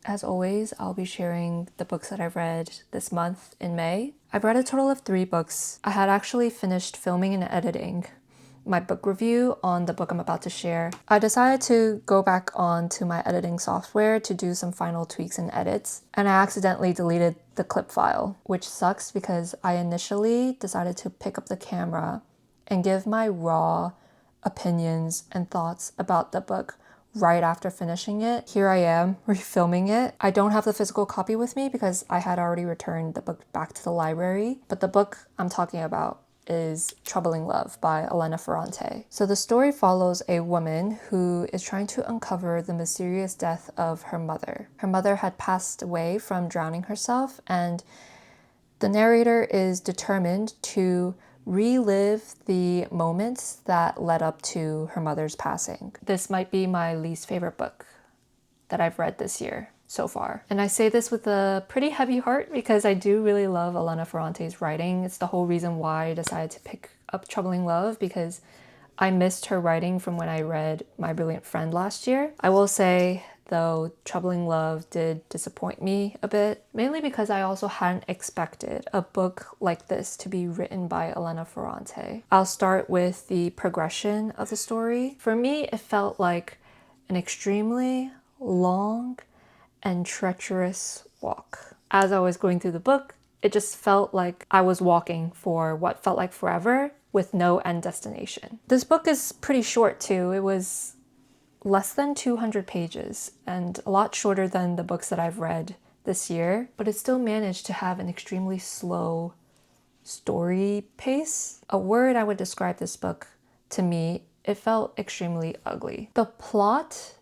As always, I'll be sharing the books that I've read this month in May. I've read a total of 3 books. I had actually finished filming and editing my book review on the book I'm about to share. I decided to go back on to my editing software to do some final tweaks and edits, and I accidentally deleted the clip file, which sucks because I initially decided to pick up the camera and give my raw opinions and thoughts about the book right after finishing it. Here I am refilming it. I don't have the physical copy with me because I had already returned the book back to the library, but the book I'm talking about is Troubling Love by Elena Ferrante. So the story follows a woman who is trying to uncover the mysterious death of her mother. Her mother had passed away from drowning herself, and the narrator is determined to relive the moments that led up to her mother's passing. This might be my least favorite book that I've read this year so far. And I say this with a pretty heavy heart because I do really love Elena Ferrante's writing. It's the whole reason why I decided to pick up Troubling Love, because I missed her writing from when I read My Brilliant Friend last year. I will say, though, Troubling Love did disappoint me a bit, mainly because I also hadn't expected a book like this to be written by Elena Ferrante. I'll start with the progression of the story. For me, it felt like an extremely long and treacherous walk. As I was going through the book, it just felt like I was walking for what felt like forever with no end destination. This book is pretty short too. It was less than 200 pages and a lot shorter than the books that I've read this year, but it still managed to have an extremely slow story pace. A word I would describe this book to me, it felt extremely ugly. The plot,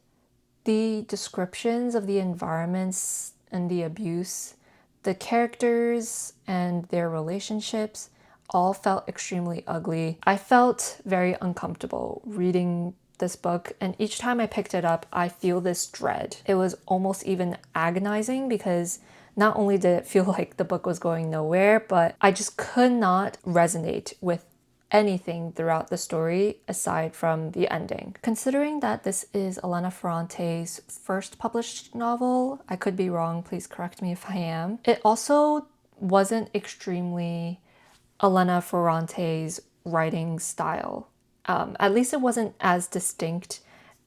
the descriptions of the environments and the abuse, the characters and their relationships all felt extremely ugly. I felt very uncomfortable reading this book, and each time I picked it up, I feel this dread. It was almost even agonizing because not only did it feel like the book was going nowhere, but I just could not resonate with anything throughout the story aside from the ending. Considering that this is Elena Ferrante's first published novel, I could be wrong, please correct me if I am. It also wasn't extremely Elena Ferrante's writing style. At least it wasn't as distinct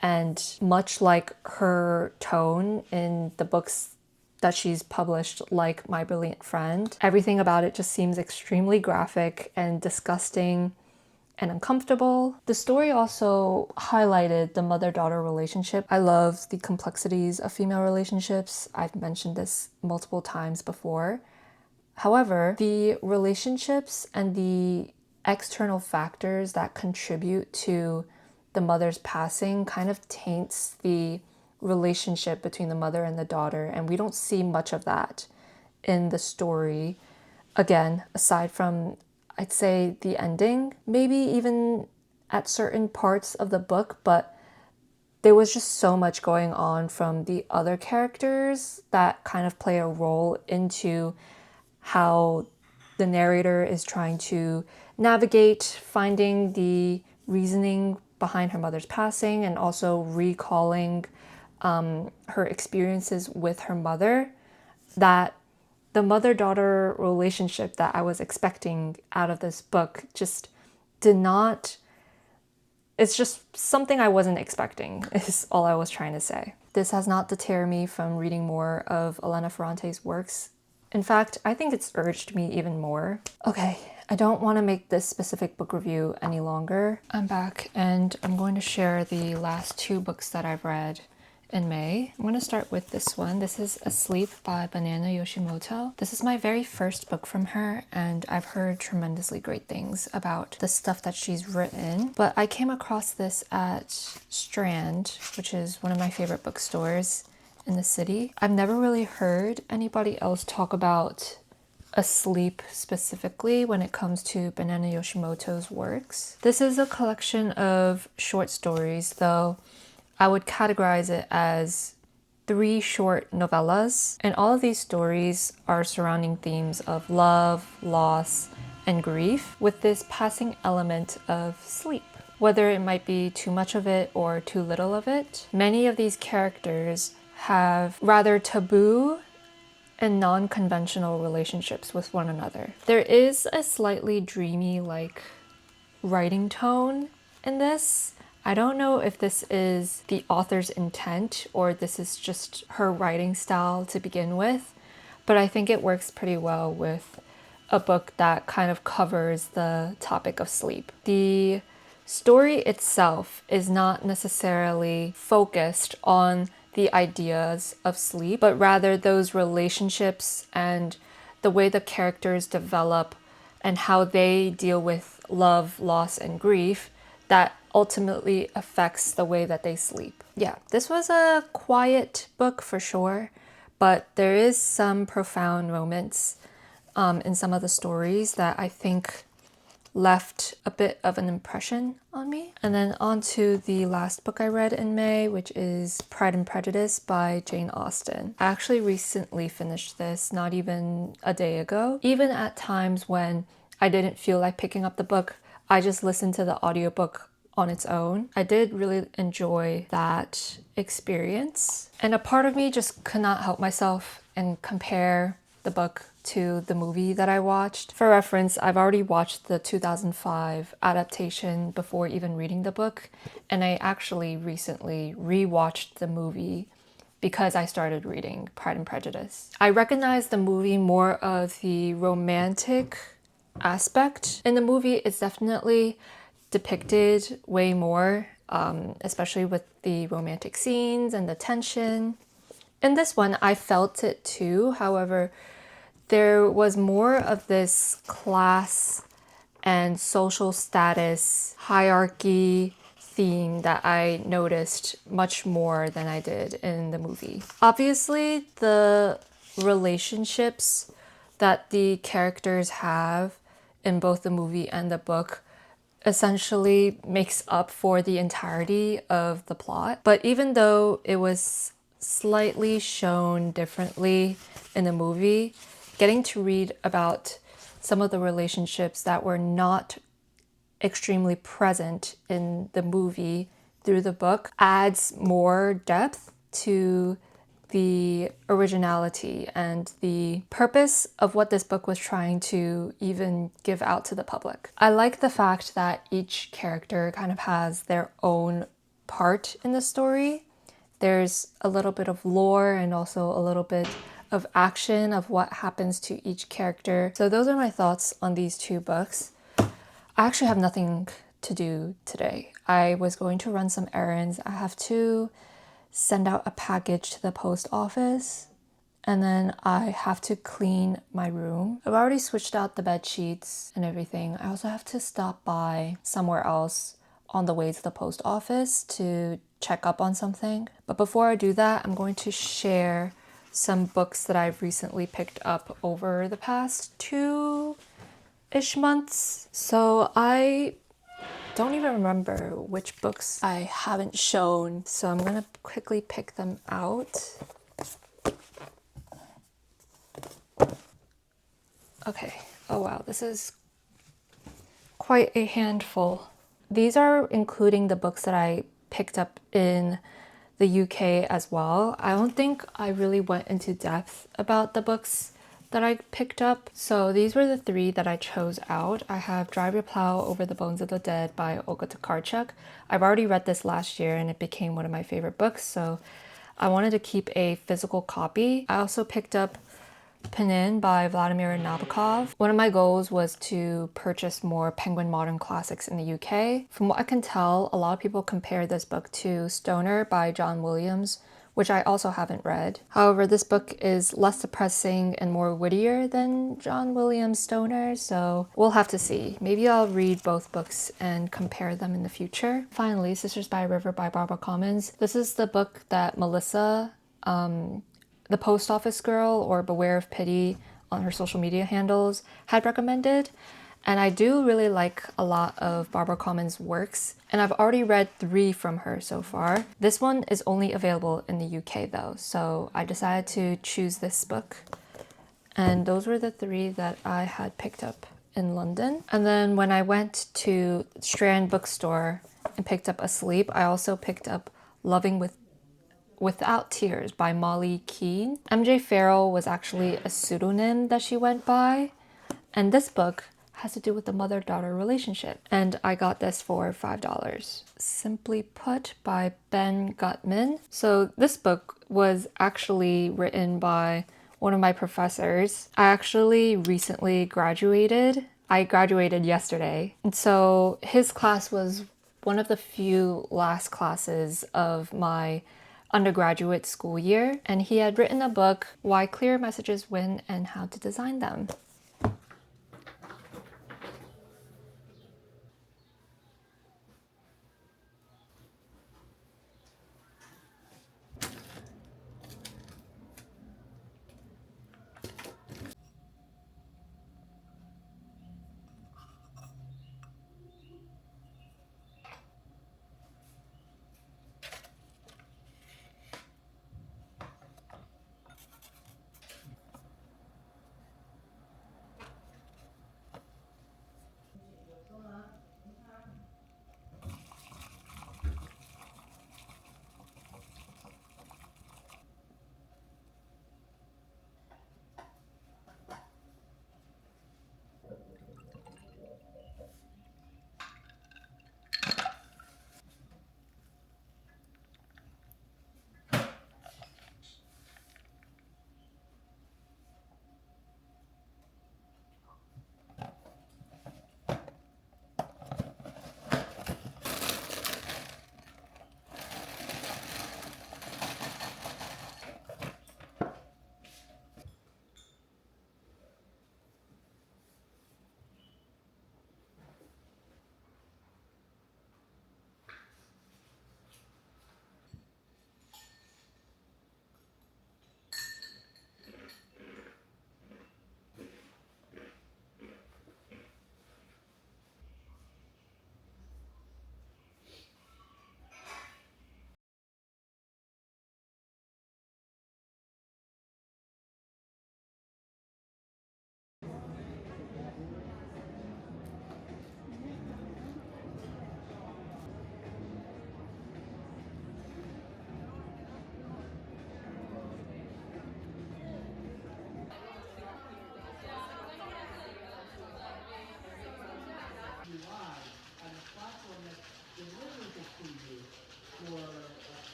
and much like her tone in the books that she's published, like My Brilliant Friend. Everything about it just seems extremely graphic and disgusting and uncomfortable. The story also highlighted the mother-daughter relationship. I love the complexities of female relationships. I've mentioned this multiple times before. However, the relationships and the external factors that contribute to the mother's passing kind of taints the relationship between the mother and the daughter, and we don't see much of that in the story. Again, aside from, I'd say, the ending, maybe even at certain parts of the book, but there was just so much going on from the other characters that kind of play a role into how the narrator is trying to navigate finding the reasoning behind her mother's passing and also recalling her experiences with her mother, that the mother-daughter relationship that I was expecting out of this book just did not. It's just something I wasn't expecting, is all I was trying to say. This has not deterred me from reading more of Elena Ferrante's works. In fact, I think it's urged me even more. Okay, I don't want to make this specific book review any longer. I'm back and I'm going to share the last 2 books that I've read in May. I'm going to start with this one. This is Asleep by Banana Yoshimoto. This is my very first book from her, and I've heard tremendously great things about the stuff that she's written. But I came across this at Strand, which is one of my favorite bookstores in the city. I've never really heard anybody else talk about Asleep specifically when it comes to Banana Yoshimoto's works. This is a collection of short stories, though I would categorize it as 3 short novellas, and all of these stories are surrounding themes of love, loss, and grief, with this passing element of sleep. Whether it might be too much of it or too little of it, many of these characters have rather taboo and non-conventional relationships with one another. There is a slightly dreamy like writing tone in this. I don't know if this is the author's intent or this is just her writing style to begin with, but I think it works pretty well with a book that kind of covers the topic of sleep. The story itself is not necessarily focused on the ideas of sleep, but rather those relationships and the way the characters develop and how they deal with love, loss, and grief that ultimately affects the way that they sleep. Yeah, this was a quiet book for sure, but there is some profound moments in some of the stories that I think left a bit of an impression on me. And then on to the last book I read in May, which is Pride and Prejudice by Jane Austen. I actually recently finished this, not even a day ago. Even at times when I didn't feel like picking up the book, I just listened to the audiobook on its own. I did really enjoy that experience. And a part of me just could not help myself and compare the book to the movie that I watched. For reference, I've already watched the 2005 adaptation before even reading the book, and I actually recently rewatched the movie because I started reading Pride and Prejudice. I recognize the movie more of the romantic aspect. In the movie, it's definitely depicted way more, especially with the romantic scenes and the tension. In this one, I felt it too. However, there was more of this class and social status hierarchy theme that I noticed much more than I did in the movie. Obviously, the relationships that the characters have in both the movie and the book essentially makes up for the entirety of the plot. But even though it was slightly shown differently in the movie, getting to read about some of the relationships that were not extremely present in the movie through the book adds more depth to the originality and the purpose of what this book was trying to even give out to the public. I like the fact that each character kind of has their own part in the story. There's a little bit of lore and also a little bit of action of what happens to each character. So those are my thoughts on these two books. I actually have nothing to do today. I was going to run some errands. I have to send out a package to the post office, and then I have to clean my room. I've already switched out the bed sheets and everything. I also have to stop by somewhere else on the way to the post office to check up on something. But before I do that, I'm going to share some books that I've recently picked up over the past 2-ish months. So I don't even remember which books I haven't shown, so I'm gonna quickly pick them out. Okay, oh wow, this is quite a handful. These are including the books that I picked up in the UK as well. I don't think I really went into depth about the books that I picked up. So these were the 3 that I chose out. I have Drive Your Plow Over the Bones of the Dead by Olga Tokarczuk. I've already read this last year and it became one of my favorite books, so I wanted to keep a physical copy. I also picked up Penin by Vladimir Nabokov. One of my goals was to purchase more Penguin Modern Classics in the UK. From what I can tell, a lot of people compare this book to Stoner by John Williams, which I also haven't read. However, this book is less depressing and more wittier than John Williams' Stoner, so we'll have to see. Maybe I'll read both books and compare them in the future. Finally, Sisters by a River by Barbara Comyns. This is the book that Melissa, the post office girl, or Beware of Pity on her social media handles, had recommended. And I do really like a lot of Barbara Comyns' works, and I've already read 3 from her so far. This one is only available in the UK though, so I decided to choose this book. And those were the 3 that I had picked up in London. And then when I went to Strand Bookstore and picked up Asleep, I also picked up Loving Without Tears by Molly Keene. MJ Farrell was actually a pseudonym that she went by, and this book has to do with the mother-daughter relationship. And I got this for $5. Simply Put by Ben Gutman. So this book was actually written by one of my professors. I actually recently graduated. I graduated yesterday. And so his class was one of the few last classes of my undergraduate school year, and he had written a book, Why Clear Messages Win and How to Design Them.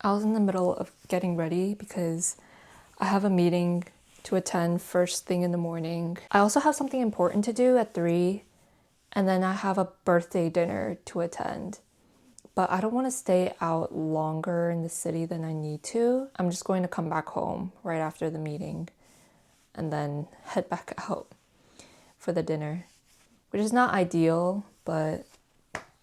I was in the middle of getting ready because I have a meeting to attend first thing in the morning. I also have something important to do at 3, and then I have a birthday dinner to attend. But I don't want to stay out longer in the city than I need to. I'm just going to come back home right after the meeting and then head back out for the dinner, which is not ideal, but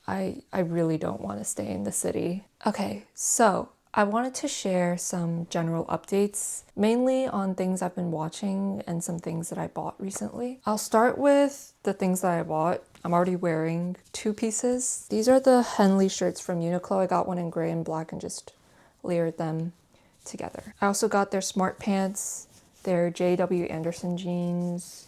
I really don't want to stay in the city. Okay, so I wanted to share some general updates, mainly on things I've been watching and some things that I bought recently. I'll start with the things that I bought. I'm already wearing 2 pieces. These are the Henley shirts from Uniqlo. I got one in gray and black and just layered them together. I also got their smart pants, their J.W. Anderson jeans,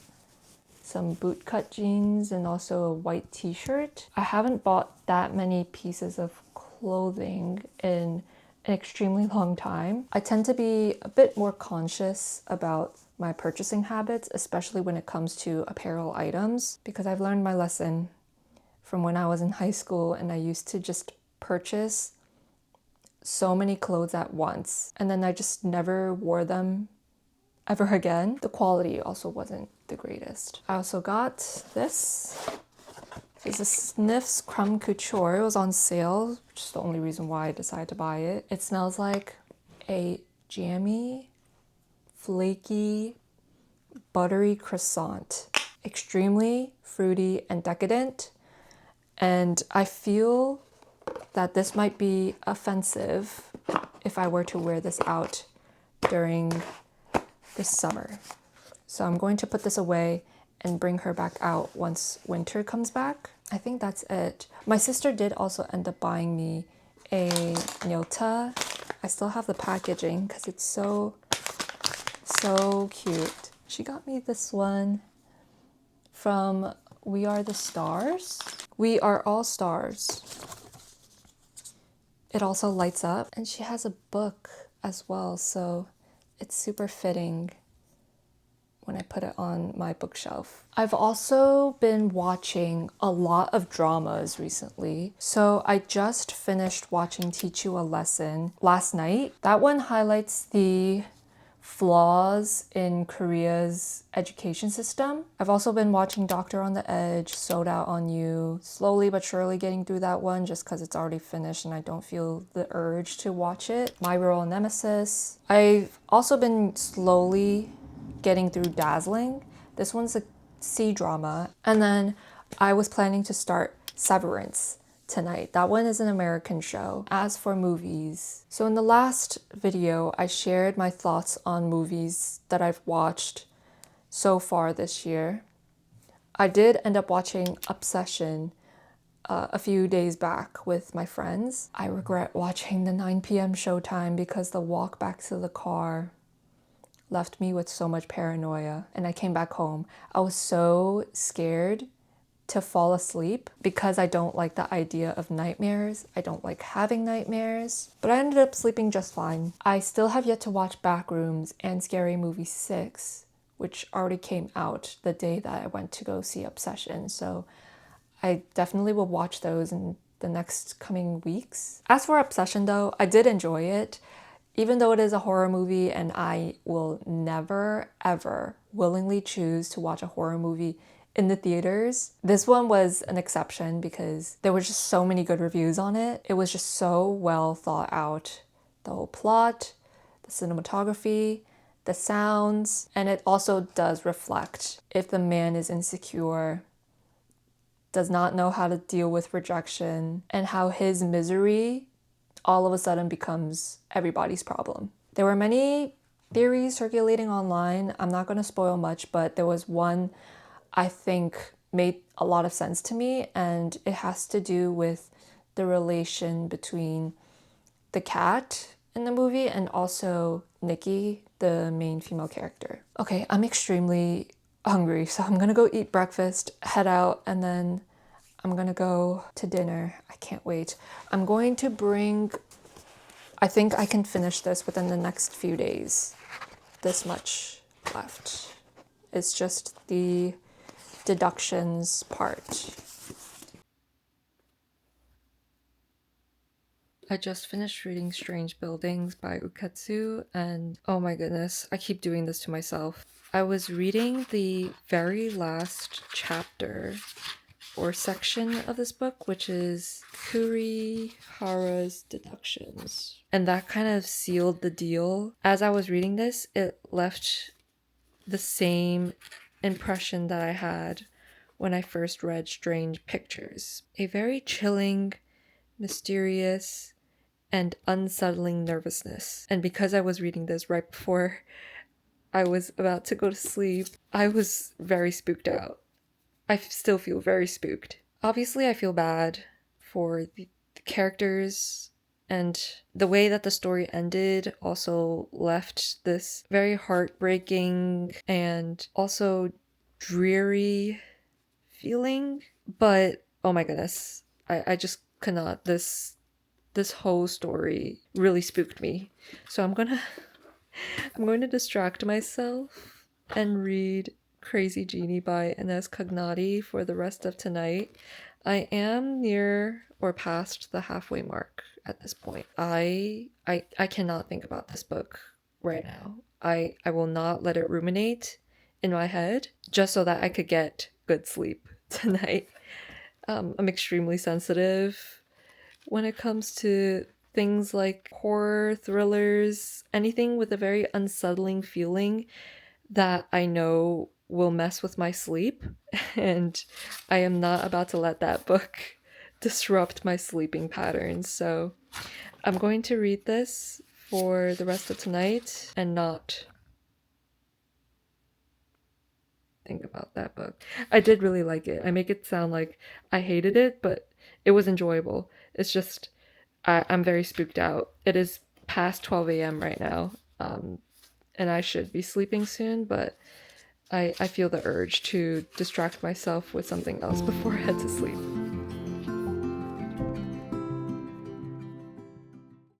some bootcut jeans, and also a white t-shirt. I haven't bought that many pieces of clothing in an extremely long time. I tend to be a bit more conscious about my purchasing habits, especially when it comes to apparel items, because I've learned my lesson from when I was in high school and I used to just purchase so many clothes at once and then I just never wore them ever again. The quality also wasn't the greatest. I also got this. It's a Sniffs Crumb Couture. It was on sale, which is the only reason why I decided to buy it. It smells like a jammy, flaky, buttery croissant. Extremely fruity and decadent. And I feel that this might be offensive if I were to wear this out during this summer. So I'm going to put this away and bring her back out once winter comes back. I think that's it. My sister did also end up buying me a Nyota. I still have the packaging because it's so cute. She got me this one from We Are the Stars. We Are All Stars. It also lights up, and she has a book as well, so it's super fitting when I put it on my bookshelf. I've also been watching a lot of dramas recently. So I just finished watching Teach You a Lesson last night. That one highlights the flaws in Korea's education system. I've also been watching Doctor on the Edge, Sold Out on You, slowly but surely getting through that one just because it's already finished and I don't feel the urge to watch it. My Real Nemesis. I've also been slowly getting through Dazzling. This one's a C-drama. And then I was planning to start Severance tonight. That one is an American show. As for movies, so in the last video, I shared my thoughts on movies that I've watched so far this year. I did end up watching Obsession a few days back with my friends. I regret watching the 9 p.m. showtime because the walk back to the car left me with so much paranoia. And I came back home. I was so scared to fall asleep because I don't like the idea of nightmares. I don't like having nightmares, but I ended up sleeping just fine. I still have yet to watch Backrooms and Scary Movie 6, which already came out the day that I went to go see Obsession. So I definitely will watch those in the next coming weeks. As for Obsession though, I did enjoy it. Even though it is a horror movie and I will never, ever willingly choose to watch a horror movie in the theaters, this one was an exception because there were just so many good reviews on it. It was just so well thought out. The whole plot, the cinematography, the sounds, and it also does reflect if the man is insecure, does not know how to deal with rejection, and how his misery all of a sudden becomes everybody's problem. There were many theories circulating online. I'm not going to spoil much, but there was one I think made a lot of sense to me, and it has to do with the relation between the cat in the movie and also Nikki, the main female character. Okay, I'm extremely hungry, so I'm gonna go eat breakfast, head out, and then I'm gonna go to dinner. I can't wait. I'm going to bring, I think I can finish this within the next few days. This much left. It's just the deductions part. I just finished reading Strange Buildings by Uketsu, and oh my goodness, I keep doing this to myself. I was reading the very last chapter or section of this book, which is Kurihara's Deductions. And that kind of sealed the deal. As I was reading this, it left the same impression that I had when I first read Strange Pictures. A very chilling, mysterious, and unsettling nervousness. And because I was reading this right before I was about to go to sleep, I was very spooked out. I still feel very spooked. Obviously, I feel bad for the characters, and the way that the story ended also left this very heartbreaking and also dreary feeling. But oh my goodness, I just cannot. This whole story really spooked me. So I'm going to distract myself and read Crazy Genie by Ines Cognati for the rest of tonight. I am near or past the halfway mark at this point. I cannot think about this book right now. I will not let it ruminate in my head just so that I could get good sleep tonight. I'm extremely sensitive when it comes to things like horror, thrillers, anything with a very unsettling feeling that I know will mess with my sleep. And I am not about to let that book disrupt my sleeping patterns. So I'm going to read this for the rest of tonight and not think about that book. I did really like it. I make it sound like I hated it, but it was enjoyable. It's just I'm very spooked out. It is past 12 a.m. right now, and I should be sleeping soon, but I feel the urge to distract myself with something else before I head to sleep.